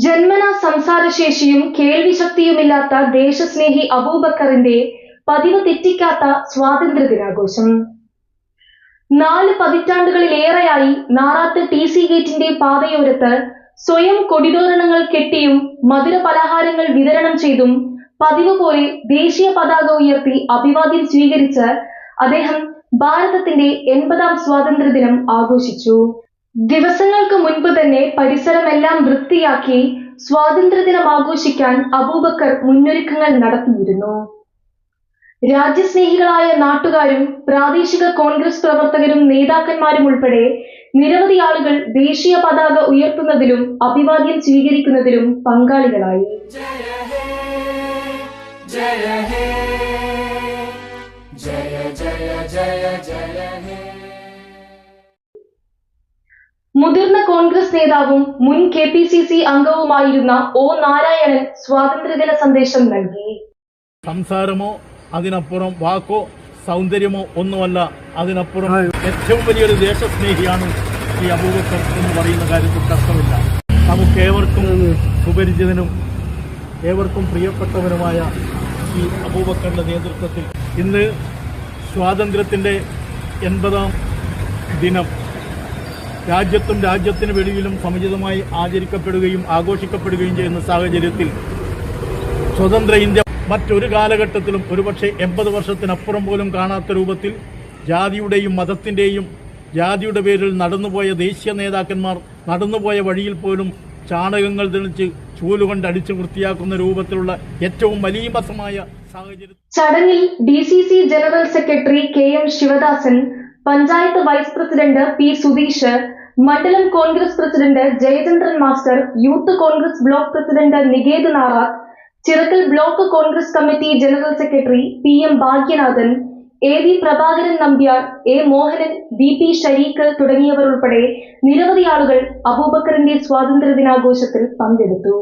ജന്മന സംസാരശേഷിയും കേൾവിശക്തിയുമില്ലാത്ത ദേശസ്നേഹി അബൂബക്കറിന്റെ പതിവ് തെറ്റിക്കാത്ത സ്വാതന്ത്ര്യദിനാഘോഷം. 4 പതിറ്റാണ്ടുകളിലേറെയായി നാറാത്ത് TC ഗേറ്റിന്റെ പാതയോരത്ത് സ്വയം കൊടിതോരണങ്ങൾ കെട്ടിയും മധുര പലഹാരങ്ങൾ വിതരണം ചെയ്തും പതിവ് പോലെ ദേശീയ പതാക ഉയർത്തി അഭിവാദ്യം സ്വീകരിച്ച് അദ്ദേഹം ഭാരതത്തിന്റെ 80ാം സ്വാതന്ത്ര്യദിനം ആഘോഷിച്ചു. ദിവസങ്ങൾക്ക് മുൻപ് തന്നെ പരിസരമെല്ലാം വൃത്തിയാക്കി സ്വാതന്ത്ര്യദിനം ആഘോഷിക്കാൻ അബൂബക്കർ മുന്നൊരുക്കങ്ങൾ നടത്തിയിരുന്നു. രാജ്യസ്നേഹികളായ നാട്ടുകാരും പ്രാദേശിക കോൺഗ്രസ് പ്രവർത്തകരും നേതാക്കന്മാരും ഉൾപ്പെടെ നിരവധി ആളുകൾ ദേശീയ പതാക ഉയർത്തുന്നതിലും അഭിവാദ്യം സ്വീകരിക്കുന്നതിലും പങ്കാളികളായി. മുതിർന്ന കോൺഗ്രസ് നേതാവും മുൻ KPCC അംഗവുമായിരുന്ന O. നാരായണൻ സ്വാതന്ത്ര്യദിന സന്ദേശം നൽകി. സംസാരമോ അതിനപ്പുറം വാക്കോ സൗന്ദര്യമോ ഒന്നുമല്ല, അതിനപ്പുറം ഏറ്റവും വലിയൊരു ദേശസ്നേഹിയാണ് ഈ അബൂബക്കർ എന്ന് പറയുന്ന കാര്യത്തിൽ തർക്കമില്ല. നമുക്കേവർക്കും സുപരിചിതനും ഏവർക്കും പ്രിയപ്പെട്ടവനുമായ ഈ അബൂബക്കറിന്റെ നേതൃത്വത്തിൽ ഇന്ന് സ്വാതന്ത്ര്യത്തിന്റെ 80ാം ദിനം രാജ്യത്തും രാജ്യത്തിന് വെളിയിലും സമുചിതമായി ആചരിക്കപ്പെടുകയും ആഘോഷിക്കപ്പെടുകയും ചെയ്യുന്ന സാഹചര്യത്തിൽ സ്വതന്ത്ര ഇന്ത്യ മറ്റൊരു കാലഘട്ടത്തിലും ഒരുപക്ഷെ 80 വർഷത്തിനപ്പുറം പോലും കാണാത്ത രൂപത്തിൽ ജാതിയുടെയും മതത്തിന്റെയും ജാതിയുടെ പേരിൽ നടന്നുപോയ ദേശീയ നേതാക്കന്മാർ നടന്നുപോയ വഴിയിൽ പോലും ചാണകങ്ങൾ തെളിച്ച് ചൂലുകൊണ്ട് അടിച്ചു വൃത്തിയാക്കുന്ന രൂപത്തിലുള്ള ഏറ്റവും മലീമസമായ സാഹചര്യം. ചടങ്ങിൽ DCC general secretary KM Sivadasan, panchayat vice president P. Sudheesh, മണ്ഡലം Congress president Jayachandran master, youth Congress block president Niketh Narath, Chirakkal block Congress committee general secretary PM Bhagyanathan, AV Prabhakaran Nambiar, A. Mohanan, VP Shareekh തുടങ്ങിയവർ ഉൾപ്പെടെ നിരവധി ആളുകൾ അബൂബക്കറിന്റെ സ്വാതന്ത്ര്യദിനാഘോഷത്തിൽ പങ്കെടുത്തു.